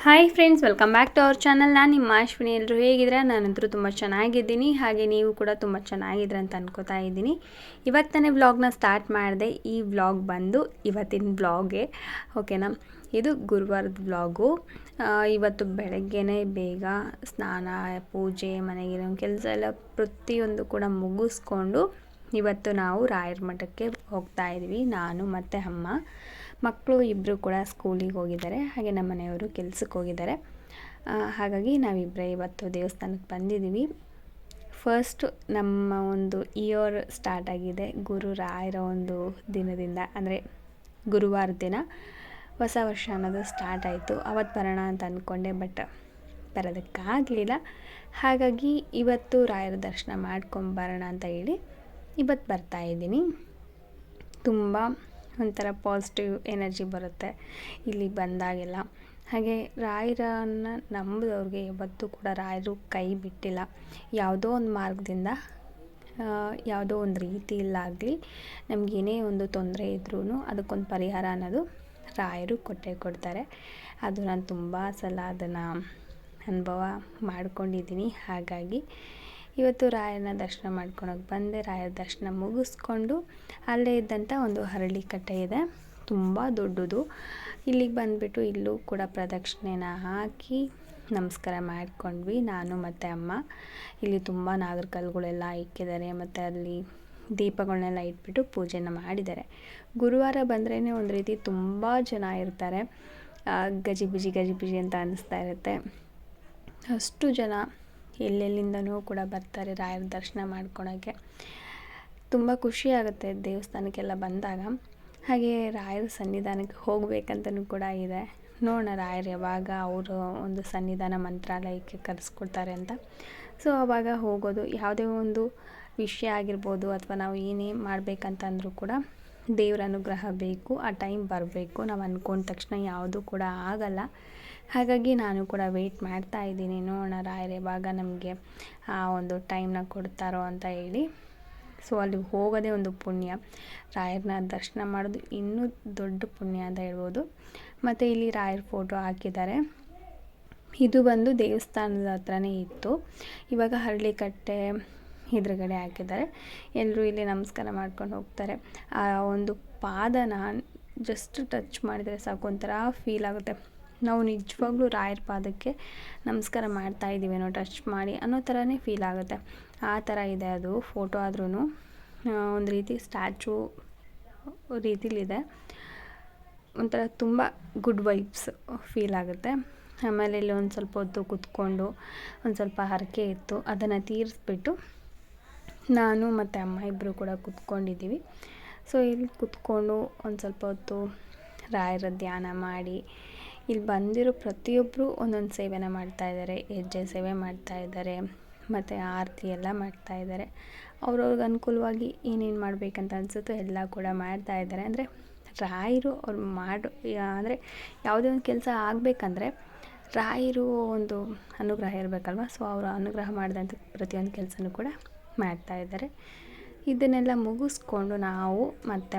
Hi friends, welcome back to our channel. ನಾನು ನಿಮ್ಮ ಅಶ್ವಿನಿ. ಎಲ್ಲರೂ ಹೇಗಿದ್ರೆ ನಾನಂತರೂ ತುಂಬ ಚೆನ್ನಾಗಿದ್ದೀನಿ. ಹಾಗೆ ನೀವು ಕೂಡ ತುಂಬ ಚೆನ್ನಾಗಿದ್ರೆ ಅಂತ ಅನ್ಕೋತಾ ಇದ್ದೀನಿ. ಇವತ್ತನೇ ವ್ಲಾಗ್ನ ಸ್ಟಾರ್ಟ್ ಮಾಡಿದೆ. ಈ ವ್ಲಾಗ್ ಬಂದು ಇವತ್ತಿನ ವ್ಲಾಗೆ, ಓಕೆನಾ. ಇದು ಗುರುವಾರದ ವ್ಲಾಗು. ಇವತ್ತು ಬೆಳಗ್ಗೆನೇ ಬೇಗ ಸ್ನಾನ, ಪೂಜೆ, ಮನೆಗಿರೋ ಕೆಲಸ ಎಲ್ಲ ಪ್ರತಿಯೊಂದು ಕೂಡ ಮುಗಿಸ್ಕೊಂಡು ಇವತ್ತು ನಾವು ರಾಯರ ಮಠಕ್ಕೆ ಹೋಗ್ತಾ ಇದ್ವಿ. ನಾನು ಮತ್ತು ಅಮ್ಮ. ಮಕ್ಕಳು ಇಬ್ಬರು ಕೂಡ ಸ್ಕೂಲಿಗೆ ಹೋಗಿದ್ದಾರೆ, ಹಾಗೆ ನಮ್ಮ ಮನೆಯವರು ಕೆಲ್ಸಕ್ಕೆ ಹೋಗಿದ್ದಾರೆ. ಹಾಗಾಗಿ ನಾವಿಬ್ಬರೇ ಇವತ್ತು ದೇವಸ್ಥಾನಕ್ಕೆ ಬಂದಿದ್ದೀವಿ. ಫಸ್ಟ್ ನಮ್ಮ ಒಂದು ಇಯರ್ ಸ್ಟಾರ್ಟ್ ಆಗಿದೆ ಗುರುರಾಯರ ಒಂದು ದಿನದಿಂದ. ಅಂದರೆ ಗುರುವಾರ ದಿನ ಹೊಸ ವರ್ಷ ಅನ್ನೋದು ಸ್ಟಾರ್ಟ್ ಆಯಿತು. ಅವತ್ತು ಬರೋಣ ಅಂತ ಅಂದ್ಕೊಂಡೆ, ಬಟ್ ಬರೋದಕ್ಕಾಗಲಿಲ್ಲ. ಹಾಗಾಗಿ ಇವತ್ತು ರಾಯರ ದರ್ಶನ ಮಾಡ್ಕೊಂಬರೋಣ ಅಂತ ಹೇಳಿ ಇವತ್ತು ಬರ್ತಾಯಿದ್ದೀನಿ. ತುಂಬ ಒಂಥರ ಪಾಸಿಟಿವ್ ಎನರ್ಜಿ ಬರುತ್ತೆ ಇಲ್ಲಿ ಬಂದಾಗೆಲ್ಲ. ಹಾಗೆ ರಾಯರನ್ನು ನಂಬಿದವ್ರಿಗೆ ಯಾವತ್ತೂ ಕೂಡ ರಾಯರು ಕೈ ಬಿಟ್ಟಿಲ್ಲ. ಯಾವುದೋ ಒಂದು ಮಾರ್ಗದಿಂದ, ಯಾವುದೋ ಒಂದು ರೀತಿಯಲ್ಲಾಗಲಿ ನಮಗೇನೇ ಒಂದು ತೊಂದರೆ ಇದ್ರೂ ಅದಕ್ಕೊಂದು ಪರಿಹಾರ ಅನ್ನೋದು ರಾಯರು ಕೊಟ್ಟೇ ಕೊಡ್ತಾರೆ. ಅದು ನಾನು ತುಂಬ ಸಲ ಅದನ್ನು ಅನುಭವ ಮಾಡ್ಕೊಂಡಿದ್ದೀನಿ. ಹಾಗಾಗಿ ಇವತ್ತು ರಾಯರನ್ನ ದರ್ಶನ ಮಾಡ್ಕೊಳಕ್ಕೆ ಬಂದೆ. ರಾಯರ ದರ್ಶನ ಮುಗಿಸ್ಕೊಂಡು ಅಲ್ಲೇ ಇದ್ದಂಥ ಒಂದು ಹರಳಿ ಕಟ್ಟೆ ಇದೆ, ತುಂಬ ದೊಡ್ಡದು. ಇಲ್ಲಿಗೆ ಬಂದುಬಿಟ್ಟು ಇಲ್ಲೂ ಕೂಡ ಪ್ರದಕ್ಷಿಣೆನ ಹಾಕಿ ನಮಸ್ಕಾರ ಮಾಡ್ಕೊಂಡ್ವಿ, ನಾನು ಮತ್ತು ಅಮ್ಮ. ಇಲ್ಲಿ ತುಂಬ ನಾಗರಕಲ್ಲುಗಳೆಲ್ಲ ಇಕ್ಕಿದ್ದಾರೆ, ಮತ್ತು ಅಲ್ಲಿ ದೀಪಗಳನ್ನೆಲ್ಲ ಇಟ್ಬಿಟ್ಟು ಪೂಜೆನ ಮಾಡಿದ್ದಾರೆ. ಗುರುವಾರ ಬಂದ್ರೇ ಒಂದು ರೀತಿ ತುಂಬ ಜನ ಇರ್ತಾರೆ. ಗಜಿಬಿಜಿ ಗಜಿಬಿಜಿ ಅಂತ ಅನ್ನಿಸ್ತಾ ಇರುತ್ತೆ. ಅಷ್ಟು ಜನ ಎಲ್ಲೆಲ್ಲಿಂದನೂ ಕೂಡ ಬರ್ತಾರೆ ರಾಯರ ದರ್ಶನ ಮಾಡ್ಕೊಳಕ್ಕೆ. ತುಂಬ ಖುಷಿಯಾಗುತ್ತೆ ದೇವಸ್ಥಾನಕ್ಕೆಲ್ಲ ಬಂದಾಗ. ಹಾಗೆ ರಾಯರ ಸನ್ನಿಧಾನಕ್ಕೆ ಹೋಗಬೇಕಂತನೂ ಕೂಡ ಇದೆ. ನೋಡೋಣ ರಾಯರು ಯಾವಾಗ ಅವರು ಒಂದು ಸನ್ನಿಧಾನ ಮಂತ್ರಾಲಯಕ್ಕೆ ಕರೆಸ್ಕೊಡ್ತಾರೆ ಅಂತ. ಸೊ ಆವಾಗ ಹೋಗೋದು. ಯಾವುದೇ ಒಂದು ವಿಷಯ ಆಗಿರ್ಬೋದು, ಅಥವಾ ನಾವು ಏನೇ ಮಾಡಬೇಕಂತಂದ್ರೂ ಕೂಡ ದೇವರ ಅನುಗ್ರಹ ಬೇಕು. ಆ ಟೈಮ್ ಬರಬೇಕು. ನಾವು ಅಂದ್ಕೊಂಡ ತಕ್ಷಣ ಯಾವುದೂ ಕೂಡ ಆಗಲ್ಲ. ಹಾಗಾಗಿ ನಾನು ಕೂಡ ವೆಯ್ಟ್ ಮಾಡ್ತಾ ಇದ್ದೀನಿ, ನೋಡೋಣ ರಾಯರು ಯಾವಾಗ ನಮಗೆ ಆ ಒಂದು ಟೈಮ್ನ ಕೊಡ್ತಾರೋ ಅಂತ ಹೇಳಿ. ಸೊ ಅಲ್ಲಿಗೆ ಹೋಗೋದೇ ಒಂದು ಪುಣ್ಯ. ರಾಯರನ್ನ ದರ್ಶನ ಮಾಡೋದು ಇನ್ನೂ ದೊಡ್ಡ ಪುಣ್ಯ ಅಂತ ಹೇಳ್ಬೋದು. ಮತ್ತು ಇಲ್ಲಿ ರಾಯರ ಫೋಟೋ ಹಾಕಿದ್ದಾರೆ. ಇದು ಬಂದು ದೇವಸ್ಥಾನದ ಹತ್ರನೇ ಇತ್ತು. ಇವಾಗ ಹರಳಿಕಟ್ಟೆ ಎದುರುಗಡೆ ಹಾಕಿದ್ದಾರೆ. ಎಲ್ಲರೂ ಇಲ್ಲಿ ನಮಸ್ಕಾರ ಮಾಡ್ಕೊಂಡು ಹೋಗ್ತಾರೆ. ಆ ಒಂದು ಪಾದನ ಜಸ್ಟ್ ಟಚ್ ಮಾಡಿದರೆ ಸಾಕು, ಒಂಥರ ಫೀಲ್ ಆಗುತ್ತೆ. ನಾವು ನಿಜವಾಗ್ಲೂ ರಾಯರ ಪಾದಕ್ಕೆ ನಮಸ್ಕಾರ ಮಾಡ್ತಾಯಿದ್ದೀವಿ ಅನ್ನೋ, ಟಚ್ ಮಾಡಿ ಅನ್ನೋ ಥರನೇ ಫೀಲ್ ಆಗುತ್ತೆ. ಆ ಥರ ಇದೆ ಅದು. ಫೋಟೋ ಆದ್ರೂ ಒಂದು ರೀತಿ ಸ್ಟ್ಯಾಚು ರೀತಿಲಿದೆ. ಒಂಥರ ತುಂಬ ಗುಡ್ ವೈಬ್ಸ್ ಫೀಲ್ ಆಗುತ್ತೆ. ಆಮೇಲೆ ಇಲ್ಲಿ ಒಂದು ಸ್ವಲ್ಪ ಹೊತ್ತು ಕೂತ್ಕೊಂಡು ಒಂದು ಸ್ವಲ್ಪ ಹರಕೆ ಇತ್ತು, ಅದನ್ನು ತೀರಿಸ್ಬಿಟ್ಟು ನಾನು ಮತ್ತು ಅಮ್ಮ ಇಬ್ಬರು ಕೂಡ ಕೂತ್ಕೊಂಡಿದ್ದೀವಿ. ಸೊ ಇಲ್ಲಿ ಕೂತ್ಕೊಂಡು ಒಂದು ಸ್ವಲ್ಪ ಹೊತ್ತು ರಾಯರ ಧ್ಯಾನ ಮಾಡಿ, ಇಲ್ಲಿ ಬಂದಿರೋ ಪ್ರತಿಯೊಬ್ಬರು ಒಂದೊಂದು ಸೇವೆನ ಮಾಡ್ತಾಯಿದ್ದಾರೆ. ಹೆಜ್ಜೆ ಸೇವೆ ಮಾಡ್ತಾಯಿದ್ದಾರೆ, ಮತ್ತು ಆರತಿ ಎಲ್ಲ ಮಾಡ್ತಾಯಿದ್ದಾರೆ. ಅವ್ರವ್ರಿಗೆ ಅನುಕೂಲವಾಗಿ ಏನೇನು ಮಾಡಬೇಕಂತ ಅನಿಸುತ್ತೋ ಎಲ್ಲ ಕೂಡ ಮಾಡ್ತಾಯಿದ್ದಾರೆ. ಅಂದರೆ ರಾಯರು ಅವ್ರು ಅಂದರೆ ಯಾವುದೇ ಒಂದು ಕೆಲಸ ಆಗಬೇಕಂದ್ರೆ ರಾಯರು ಒಂದು ಅನುಗ್ರಹ ಇರಬೇಕಲ್ವ. ಸೊ ಅವರು ಅನುಗ್ರಹ ಮಾಡಿದಂಥ ಪ್ರತಿಯೊಂದು ಕೆಲಸನೂ ಕೂಡ ಮಾಡ್ತಾಯಿದ್ದಾರೆ. ಇದನ್ನೆಲ್ಲ ಮುಗಿಸ್ಕೊಂಡು ನಾವು ಮತ್ತೆ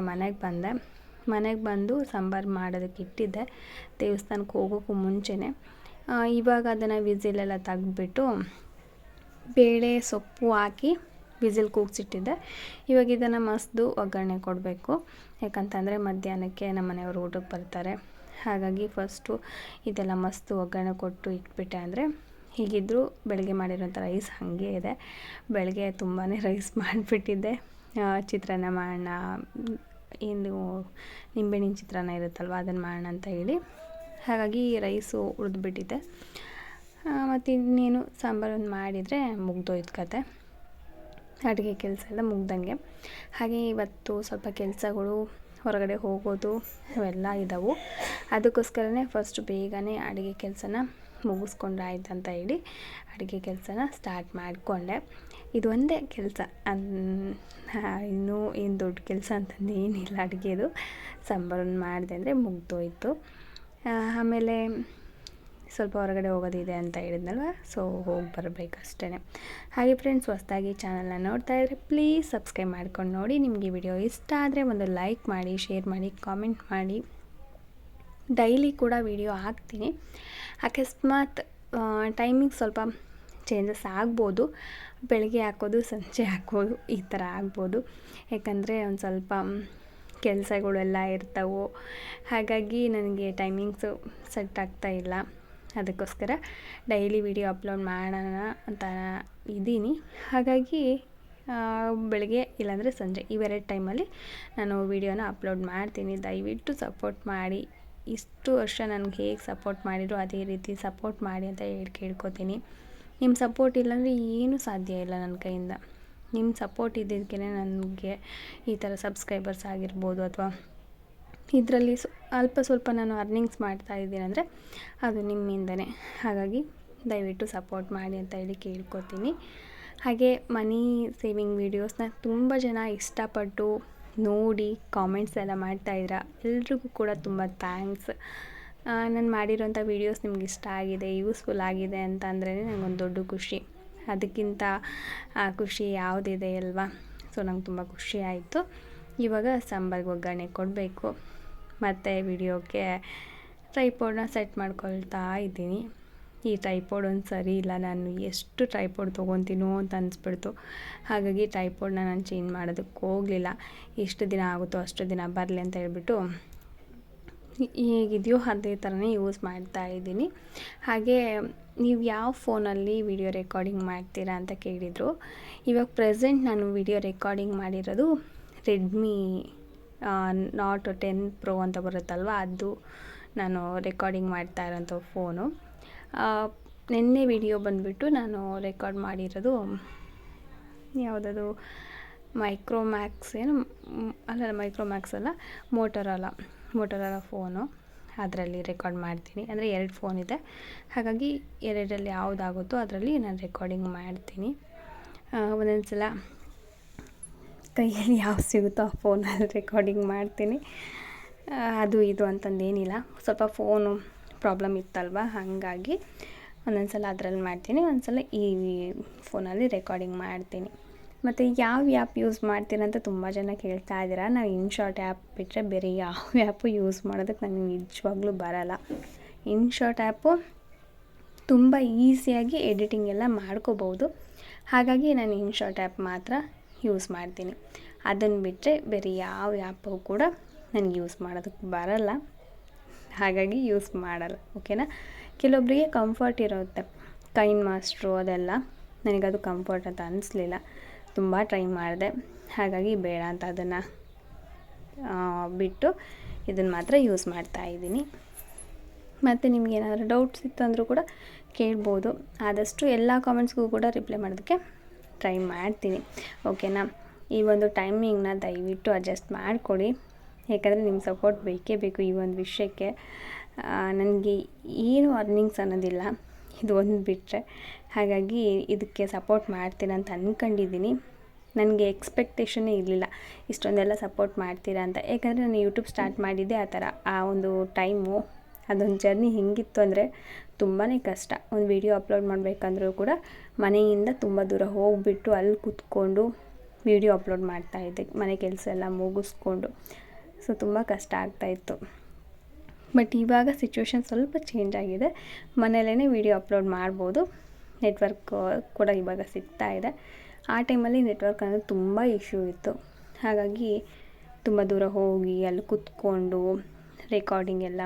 ಮನೆಗೆ ಬಂದು ಸಾಂಬಾರು ಮಾಡೋದಕ್ಕೆ ಇಟ್ಟಿದ್ದೆ ದೇವಸ್ಥಾನಕ್ಕೆ ಹೋಗೋಕ್ಕೂ ಮುಂಚೆನೇ. ಇವಾಗ ಅದನ್ನು ವಿಸಿಲೆಲ್ಲ ತೆಗೆದ್ಬಿಟ್ಟು ಬೇಳೆ ಸೊಪ್ಪು ಹಾಕಿ ವಿಸಿಲ್ ಕೂಗಿಸಿಟ್ಟಿದ್ದೆ. ಇವಾಗ ಇದನ್ನು ಮಸ್ದು ಒಗ್ಗರಣೆ ಕೊಡಬೇಕು. ಯಾಕಂತಂದರೆ ಮಧ್ಯಾಹ್ನಕ್ಕೆ ನಮ್ಮ ಮನೆಯವರು ಊಟಕ್ಕೆ ಬರ್ತಾರೆ. ಹಾಗಾಗಿ ಫಸ್ಟು ಇದೆಲ್ಲ ಮಸ್ತು ಒಗ್ಗರಣೆ ಕೊಟ್ಟು ಇಟ್ಬಿಟ್ಟೆ. ಅಂದರೆ ಹೀಗಿದ್ದರೂ ಬೆಳಗ್ಗೆ ಮಾಡಿರೋಂಥ ರೈಸ್ ಹಾಗೆ ಇದೆ. ಬೆಳಗ್ಗೆ ತುಂಬಾ ರೈಸ್ ಮಾಡಿಬಿಟ್ಟಿದ್ದೆ. ಚಿತ್ರಾನ್ನ ಮಾಡೋಣ, ಏನು ನಿಂಬೆಹಣ್ಣಿನ ಚಿತ್ರಾನ್ನ ಇರುತ್ತಲ್ವ, ಅದನ್ನು ಮಾಡೋಣ ಅಂತ ಹೇಳಿ. ಹಾಗಾಗಿ ರೈಸು ಉಳಿದ್ಬಿಟ್ಟಿದ್ದೆ. ಮತ್ತು ಇನ್ನೇನು ಸಾಂಬಾರು ಒಂದು ಮಾಡಿದರೆ ಮುಗ್ದೋಯ್ತು ಕತೆ. ಅಡುಗೆ ಕೆಲಸ ಎಲ್ಲ ಮುಗ್ದಂಗೆ. ಹಾಗೆ ಇವತ್ತು ಸ್ವಲ್ಪ ಕೆಲಸಗಳು, ಹೊರಗಡೆ ಹೋಗೋದು ಅವೆಲ್ಲ ಇದ್ದವು. ಅದಕ್ಕೋಸ್ಕರನೇ ಫಸ್ಟ್ ಬೇಗನೆ ಅಡುಗೆ ಕೆಲಸನ ಮುಗಿಸ್ಕೊಂಡ್ರೆ ಆಯ್ತು ಅಂತ ಹೇಳಿ ಅಡುಗೆ ಕೆಲಸನ ಸ್ಟಾರ್ಟ್ ಮಾಡಿಕೊಂಡೆ. ಇದು ಒಂದೇ ಕೆಲಸ, ಇನ್ನೂ ಏನು ದೊಡ್ಡ ಕೆಲಸ ಅಂತಂದು ಏನಿಲ್ಲ. ಅಡುಗೆದು ಸಾಂಬಾರನ್ನು ಮಾಡಿದೆ ಅಂದರೆ ಮುಗ್ದೋಯ್ತು. ಆಮೇಲೆ ಸ್ವಲ್ಪ ಹೊರಗಡೆ ಹೋಗೋದಿದೆ ಅಂತ ಹೇಳಿದ್ನಲ್ವ, ಸೊ ಹೋಗಿ ಬರಬೇಕಷ್ಟೇ. ಹಾಗೆ ಫ್ರೆಂಡ್ಸ್, ಹೊಸದಾಗಿ ಚಾನಲ್ನ ನೋಡ್ತಾ ಇದ್ದರೆ ಪ್ಲೀಸ್ ಸಬ್ಸ್ಕ್ರೈಬ್ ಮಾಡ್ಕೊಂಡು ನೋಡಿ. ನಿಮಗೆ ವಿಡಿಯೋ ಇಷ್ಟ ಆದರೆ ಒಂದು ಲೈಕ್ ಮಾಡಿ, ಶೇರ್ ಮಾಡಿ, ಕಾಮೆಂಟ್ ಮಾಡಿ. ಡೈಲಿ ಕೂಡ ವಿಡಿಯೋ ಹಾಕ್ತೀನಿ. ಅಕಸ್ಮಾತ್ ಟೈಮಿಂಗ್ ಸ್ವಲ್ಪ ಚೇಂಜಸ್ ಆಗ್ಬೋದು, ಬೆಳಗ್ಗೆ ಹಾಕೋದು ಸಂಜೆ ಹಾಕ್ಬೋದು, ಈ ಥರ ಆಗ್ಬೋದು. ಯಾಕಂದರೆ ಒಂದು ಸ್ವಲ್ಪ ಕೆಲಸಗಳೆಲ್ಲ ಇರ್ತವೆ, ಹಾಗಾಗಿ ನನಗೆ ಟೈಮಿಂಗ್ಸು ಸೆಟ್ ಆಗ್ತಾಯಿಲ್ಲ. ಅದಕ್ಕೋಸ್ಕರ ಡೈಲಿ ವಿಡಿಯೋ ಅಪ್ಲೋಡ್ ಮಾಡೋಣ ಅಂತ ಇದ್ದೀನಿ. ಹಾಗಾಗಿ ಬೆಳಗ್ಗೆ ಇಲ್ಲಾಂದರೆ ಸಂಜೆ ಇವೆರಡು ಟೈಮಲ್ಲಿ ನಾನು ವಿಡಿಯೋನ ಅಪ್ಲೋಡ್ ಮಾಡ್ತೀನಿ. ದಯವಿಟ್ಟು ಸಪೋರ್ಟ್ ಮಾಡಿ. ಇಷ್ಟು ವರ್ಷ ನನಗೆ ಹೇಗೆ ಸಪೋರ್ಟ್ ಮಾಡಿದ್ರು ಅದೇ ರೀತಿ ಸಪೋರ್ಟ್ ಮಾಡಿ ಅಂತ ಕೇಳ್ಕೊತೀನಿ. ನಿಮ್ಮ ಸಪೋರ್ಟ್ ಇಲ್ಲಾಂದರೆ ಏನೂ ಸಾಧ್ಯ ಇಲ್ಲ ನನ್ನ ಕೈಯಿಂದ. ನಿಮ್ಮ ಸಪೋರ್ಟ್ ಇದ್ದಿದ್ದಕ್ಕೆ ನನಗೆ ಈ ಥರ ಸಬ್ಸ್ಕ್ರೈಬರ್ಸ್ ಆಗಿರ್ಬೋದು, ಅಥವಾ ಇದರಲ್ಲಿ ಅಲ್ಪ ಸ್ವಲ್ಪ ನಾನು ಅರ್ನಿಂಗ್ಸ್ ಮಾಡ್ತಾಯಿದ್ದೀನಿ ಅಂದರೆ ಅದು ನಿಮ್ಮಿಂದನೇ. ಹಾಗಾಗಿ ದಯವಿಟ್ಟು ಸಪೋರ್ಟ್ ಮಾಡಿ ಅಂತ ಹೇಳಿ ಕೇಳ್ಕೊತೀನಿ. ಹಾಗೆ ಮನಿ ಸೇವಿಂಗ್ ವೀಡಿಯೋಸ್ನ ತುಂಬ ಜನ ಇಷ್ಟಪಟ್ಟು ನೋಡಿ ಕಾಮೆಂಟ್ಸ್ ಎಲ್ಲ ಮಾಡ್ತಾಯಿದ್ದೀರ. ಎಲ್ರಿಗೂ ಕೂಡ ತುಂಬ ಥ್ಯಾಂಕ್ಸ್. ನಾನು ಮಾಡಿರೋಂಥ ವೀಡಿಯೋಸ್ ನಿಮ್ಗೆ ಇಷ್ಟ ಆಗಿದೆ, ಯೂಸ್ಫುಲ್ ಆಗಿದೆ ಅಂತ ಅಂದ್ರೇ ನನಗೊಂದು ದೊಡ್ಡ ಖುಷಿ. ಅದಕ್ಕಿಂತ ಖುಷಿ ಯಾವುದಿದೆ ಅಲ್ವಾ? ಸೊ ನಂಗೆ ತುಂಬ ಖುಷಿ ಆಯಿತು. ಇವಾಗ ಸಾಂಬಾರಿಗೆ ಒಗ್ಗರಣೆ ಕೊಡಬೇಕು, ಮತ್ತು ವಿಡಿಯೋಕ್ಕೆ ಟ್ರೈಪೋಡನ್ನ ಸೆಟ್ ಮಾಡ್ಕೊಳ್ತಾ ಇದ್ದೀನಿ. ಈ ಟ್ರೈಪೋಡ್ ಒಂದು ಸರಿ ಇಲ್ಲ, ನಾನು ಎಷ್ಟು ಟ್ರೈಪೋಡ್ ತೊಗೊತೀನೋ ಅಂತ ಅನಿಸ್ಬಿಡ್ತು. ಹಾಗಾಗಿ ಟ್ರೈಪೋಡನ್ನ ನಾನು ಚೇಂಜ್ ಮಾಡೋದಕ್ಕೆ ಹೋಗಲಿಲ್ಲ. ಎಷ್ಟು ದಿನ ಆಗುತ್ತೋ ಅಷ್ಟು ದಿನ ಬರಲಿ ಅಂತ ಹೇಳ್ಬಿಟ್ಟು ಹೇಗಿದೆಯೋ ಅದೇ ಥರನೇ ಯೂಸ್ ಮಾಡ್ತಾ ಇದ್ದೀನಿ. ಹಾಗೆ ನೀವು ಯಾವ ಫೋನಲ್ಲಿ ವಿಡಿಯೋ ರೆಕಾರ್ಡಿಂಗ್ ಮಾಡ್ತೀರಾ ಅಂತ ಕೇಳಿದರು. ಇವಾಗ ಪ್ರೆಸೆಂಟ್ ನಾನು ವಿಡಿಯೋ ರೆಕಾರ್ಡಿಂಗ್ ಮಾಡಿರೋದು ರೆಡ್ಮಿ Note 10 Pro ಅಂತ ಬರುತ್ತಲ್ವ, ಅದು ನಾನು ರೆಕಾರ್ಡಿಂಗ್ ಮಾಡ್ತಾ ಇರೋಂಥ ಫೋನು. ನಿನ್ನೆ ವಿಡಿಯೋ ಬಂದುಬಿಟ್ಟು ನಾನು ರೆಕಾರ್ಡ್ ಮಾಡಿರೋದು ಯಾವುದದು ಮೈಕ್ರೋಮ್ಯಾಕ್ಸ್ ಮೈಕ್ರೋಮ್ಯಾಕ್ಸ್ ಅಲ್ಲ, ಮೋಟೋರೋಲಾ ಫೋನು. ಅದರಲ್ಲಿ ರೆಕಾರ್ಡ್ ಮಾಡ್ತೀನಿ. ಅಂದರೆ 2 ಫೋನ್ ಇದೆ, ಹಾಗಾಗಿ ಎರಡರಲ್ಲಿ ಯಾವುದಾಗುತ್ತೋ ಅದರಲ್ಲಿ ನಾನು ರೆಕಾರ್ಡಿಂಗ್ ಮಾಡ್ತೀನಿ. ಒಂದೊಂದು ಸಲ ಕೈಯಲ್ಲಿ ಯಾವ್ದು ಸಿಗುತ್ತೋ ಆ ಫೋನಲ್ಲಿ ರೆಕಾರ್ಡಿಂಗ್ ಮಾಡ್ತೀನಿ. ಅದು ಇದು ಅಂತಂದೇನಿಲ್ಲ, ಸ್ವಲ್ಪ ಫೋನು ಪ್ರಾಬ್ಲಮ್ ಇತ್ತಲ್ವ, ಹಾಗಾಗಿ ಒಂದೊಂದು ಸಲ ಅದರಲ್ಲಿ ಮಾಡ್ತೀನಿ, ಒಂದು ಸಲ ಈ ಫೋನಲ್ಲಿ ರೆಕಾರ್ಡಿಂಗ್ ಮಾಡ್ತೀನಿ. ಮತ್ತು ಯಾವ ಆ್ಯಪ್ ಯೂಸ್ ಮಾಡ್ತೀರಂತ ತುಂಬ ಜನ ಕೇಳ್ತಾ ಇದ್ದೀರಾ. ನಾವು ಇನ್ಶಾರ್ಟ್ ಆ್ಯಪ್ ಬಿಟ್ಟರೆ ಬೇರೆ ಯಾವ ಆ್ಯಪು ಯೂಸ್ ಮಾಡೋದಕ್ಕೆ ನನಗೆ ನಿಜವಾಗ್ಲೂ ಬರೋಲ್ಲ. ಇನ್ಶಾರ್ಟ್ ಆ್ಯಪು ತುಂಬ ಈಸಿಯಾಗಿ ಎಡಿಟಿಂಗ್ ಎಲ್ಲ ಮಾಡ್ಕೋಬೋದು, ಹಾಗಾಗಿ ನಾನು ಇನ್ಶಾರ್ಟ್ ಆ್ಯಪ್ ಮಾತ್ರ ಯೂಸ್ ಮಾಡ್ತೀನಿ. ಅದನ್ನು ಬಿಟ್ಟರೆ ಬೇರೆ ಯಾವ ಆ್ಯಪು ಕೂಡ ನನಗೆ ಯೂಸ್ ಮಾಡೋದಕ್ಕೆ ಬರೋಲ್ಲ, ಹಾಗಾಗಿ ಯೂಸ್ ಮಾಡಲ್ಲ. ಓಕೆನಾ? ಕೆಲವೊಬ್ಬರಿಗೆ ಕಂಫರ್ಟ್ ಇರುತ್ತೆ, ಕೈನ್ ಮಾಸ್ಟ್ರು ಅದೆಲ್ಲ. ನನಗದು ಕಂಫರ್ಟ್ ಅಂತ ಅನ್ನಿಸ್ಲಿಲ್ಲ, ತುಂಬ ಟ್ರೈ ಮಾಡಿದೆ, ಹಾಗಾಗಿ ಬೇಡ ಅಂತ ಅದನ್ನು ಬಿಟ್ಟು ಇದನ್ನು ಮಾತ್ರ ಯೂಸ್ ಮಾಡ್ತಾಯಿದ್ದೀನಿ. ಮತ್ತು ನಿಮಗೇನಾದರೂ ಡೌಟ್ಸ್ ಇತ್ತು ಅಂದರೂ ಕೂಡ ಕೇಳ್ಬೋದು. ಆದಷ್ಟು ಎಲ್ಲ ಕಾಮೆಂಟ್ಸ್ಗೂ ಕೂಡ ರಿಪ್ಲೈ ಮಾಡೋದಕ್ಕೆ ಟ್ರೈ ಮಾಡ್ತೀನಿ. ಓಕೆನಾ? ಈ ಒಂದು ಟೈಮಿಂಗ್ನ ದಯವಿಟ್ಟು ಅಡ್ಜಸ್ಟ್ ಮಾಡಿಕೊಡಿ, ಯಾಕಂದರೆ ನಿಮ್ಮ ಸಪೋರ್ಟ್ ಬೇಕೇ ಬೇಕು ಈ ಒಂದು ವಿಷಯಕ್ಕೆ. ನನಗೆ ಏನು ಅರ್ನಿಂಗ್ಸ್ ಅನ್ನೋದಿಲ್ಲ, ಇದು ಒಂದು ಬಿಟ್ಟರೆ. ಹಾಗಾಗಿ ಇದಕ್ಕೆ ಸಪೋರ್ಟ್ ಮಾಡ್ತೀರಾ ಅಂತ ಅಂದ್ಕೊಂಡಿದ್ದೀನಿ. ನನಗೆ ಎಕ್ಸ್ಪೆಕ್ಟೇಷನ್ನೇ ಇರಲಿಲ್ಲ ಇಷ್ಟೊಂದೆಲ್ಲ ಸಪೋರ್ಟ್ ಮಾಡ್ತೀರಾ ಅಂತ. ಯಾಕಂದರೆ ನಾನು ಯೂಟ್ಯೂಬ್ ಸ್ಟಾರ್ಟ್ ಮಾಡಿದ್ದೆ ಆ ಥರ. ಆ ಒಂದು ಟೈಮು, ಅದೊಂದು ಜರ್ನಿ ಹೆಂಗಿತ್ತು ಅಂದರೆ ತುಂಬಾ ಕಷ್ಟ. ಒಂದು ವಿಡಿಯೋ ಅಪ್ಲೋಡ್ ಮಾಡಬೇಕಂದ್ರೂ ಕೂಡ ಮನೆಯಿಂದ ತುಂಬ ದೂರ ಹೋಗಿಬಿಟ್ಟು ಅಲ್ಲಿ ಕೂತ್ಕೊಂಡು ವಿಡಿಯೋ ಅಪ್ಲೋಡ್ ಮಾಡ್ತಾಯಿದ್ದೆ, ಮನೆ ಕೆಲಸ ಎಲ್ಲ ಮುಗಿಸ್ಕೊಂಡು. ಸೊ ತುಂಬ ಕಷ್ಟ ಆಗ್ತಾಯಿತ್ತು. ಬಟ್ ಇವಾಗ ಸಿಚುವೇಶನ್ ಸ್ವಲ್ಪ ಚೇಂಜ್ ಆಗಿದೆ, ಮನೆಯಲ್ಲೇ ವಿಡಿಯೋ ಅಪ್ಲೋಡ್ ಮಾಡ್ಬೋದು. ನೆಟ್ವರ್ಕ್ ಕೂಡ ಇವಾಗ ಸಿಗ್ತಾ ಇದೆ. ಆ ಟೈಮಲ್ಲಿ ನೆಟ್ವರ್ಕ್ ಅನ್ನೋದು ತುಂಬ ಇಶ್ಯೂ ಇತ್ತು, ಹಾಗಾಗಿ ತುಂಬ ದೂರ ಹೋಗಿ ಅಲ್ಲಿ ಕೂತ್ಕೊಂಡು ರೆಕಾರ್ಡಿಂಗ್ ಎಲ್ಲ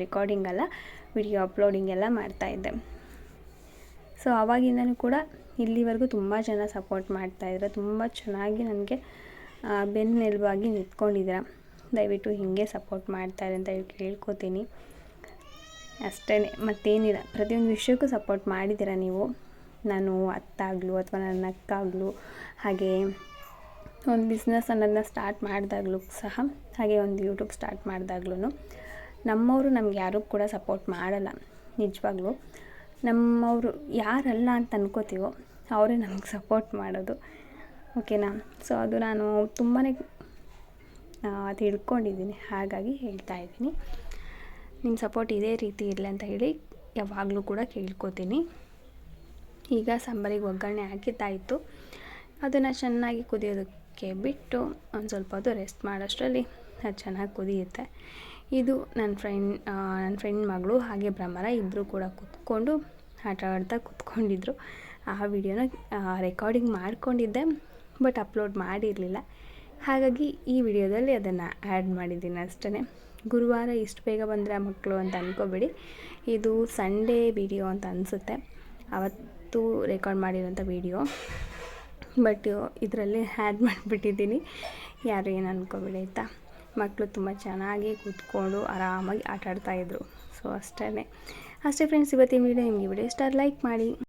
ರೆಕಾರ್ಡಿಂಗ್ ಅಲ್ಲ, ವಿಡಿಯೋ ಅಪ್ಲೋಡಿಂಗ್ ಎಲ್ಲ ಮಾಡ್ತಾಯಿದ್ದೆ. ಸೊ ಆವಾಗಿಂದನೂ ಕೂಡ ಇಲ್ಲಿವರೆಗೂ ತುಂಬ ಜನ ಸಪೋರ್ಟ್ ಮಾಡ್ತಾಯಿದ್ರು, ತುಂಬ ಚೆನ್ನಾಗಿ ನನಗೆ ಬೆನ್ನೆಲುಬಾಗಿ ನಿಂತ್ಕೊಂಡಿದ್ದೀರ. ದಯವಿಟ್ಟು ಹೀಗೆ ಸಪೋರ್ಟ್ ಮಾಡ್ತಾರೆ ಅಂತ ಕೇಳ್ಕೊತೀನಿ ಅಷ್ಟೇ, ಮತ್ತೇನಿಲ್ಲ. ಪ್ರತಿಯೊಂದು ವಿಷಯಕ್ಕೂ ಸಪೋರ್ಟ್ ಮಾಡಿದ್ದೀರ ನೀವು. ನಾನು ಅತ್ತಾಗಲೂ ಅಥವಾ ನನ್ನ ಅಕ್ಕಾಗಲೂ, ಹಾಗೆ ಒಂದು ಬಿಸ್ನೆಸ್ ಅನ್ನೋದನ್ನ ಸ್ಟಾರ್ಟ್ ಮಾಡಿದಾಗಲೂ ಸಹ, ಹಾಗೆ ಒಂದು ಯೂಟ್ಯೂಬ್ ಸ್ಟಾರ್ಟ್ ಮಾಡಿದಾಗ್ಲೂ ನಮ್ಮವರು ನಮ್ಗೆ ಯಾರೂ ಕೂಡ ಸಪೋರ್ಟ್ ಮಾಡಲ್ಲ. ನಿಜವಾಗ್ಲೂ ನಮ್ಮವರು ಯಾರಲ್ಲ ಅಂತ ಅನ್ಕೋತೀವೋ ಅವರೇ ನಮಗೆ ಸಪೋರ್ಟ್ ಮಾಡೋದು. ಓಕೆನಾ? ಸೊ ಅದು ನಾನು ತುಂಬಾ ತಿಳ್ಕೊಂಡಿದ್ದೀನಿ, ಹಾಗಾಗಿ ಹೇಳ್ತಾ ಇದ್ದೀನಿ. ನಿಮ್ಮ ಸಪೋರ್ಟ್ ಇದೇ ರೀತಿ ಇರಲಿ ಅಂತ ಹೇಳಿ ಯಾವಾಗಲೂ ಕೂಡ ಕೇಳ್ಕೊತೀನಿ. ಈಗ ಸಾಂಬಾರಿಗೆ ಒಗ್ಗರಣೆ ಹಾಕಿದ್ದಾಯಿತು, ಅದನ್ನು ಚೆನ್ನಾಗಿ ಕುದಿಯೋದಕ್ಕೆ ಬಿಟ್ಟು ಒಂದು ಸ್ವಲ್ಪ ಹೊತ್ತು ರೆಸ್ಟ್ ಮಾಡೋಷ್ಟರಲ್ಲಿ ಅದು ಚೆನ್ನಾಗಿ ಕುದಿಯುತ್ತೆ. ಇದು ನನ್ನ ಫ್ರೆಂಡ್ ಮಗಳು ಹಾಗೆ ಭ್ರಮರ ಇಬ್ಬರು ಕೂಡ ಕೂತ್ಕೊಂಡು ಆಟ ಆಡ್ತಾ ಕೂತ್ಕೊಂಡಿದ್ರು. ಆ ವಿಡಿಯೋನ ರೆಕಾರ್ಡಿಂಗ್ ಮಾಡ್ಕೊಂಡಿದ್ದೆ, ಬಟ್ ಅಪ್ಲೋಡ್ ಮಾಡಿರಲಿಲ್ಲ. ಹಾಗಾಗಿ ಈ ವಿಡಿಯೋದಲ್ಲಿ ಅದನ್ನು ಆ್ಯಡ್ ಮಾಡಿದ್ದೀನಿ ಅಷ್ಟೇ. ಗುರುವಾರ ಇಷ್ಟು ಬೇಗ ಬಂದರೆ ಮಕ್ಕಳು ಅಂತ ಅಂದ್ಕೋಬೇಡಿ, ಇದು ಸಂಡೇ ವಿಡಿಯೋ ಅಂತ ಅನಿಸುತ್ತೆ, ಅವತ್ತು ರೆಕಾರ್ಡ್ ಮಾಡಿರೋಂಥ ವಿಡಿಯೋ. ಬಟ್ ಇದರಲ್ಲಿ ಆ್ಯಡ್ ಮಾಡಿಬಿಟ್ಟಿದ್ದೀನಿ, ಯಾರು ಏನು ಅಂದ್ಕೋಬೇಡಿ ಆಯಿತಾ. ಮಕ್ಕಳು ತುಂಬ ಚೆನ್ನಾಗಿ ಕೂತ್ಕೊಂಡು ಆರಾಮಾಗಿ ಆಟ ಆಡ್ತಾಯಿದ್ರು. ಸೊ ಅಷ್ಟೇ ಫ್ರೆಂಡ್ಸ್, ಇವತ್ತಿನ ವಿಡಿಯೋ ನಿಮಗೆ ವಿಡಿಯೋ ಇಷ್ಟ ಲೈಕ್ ಮಾಡಿ.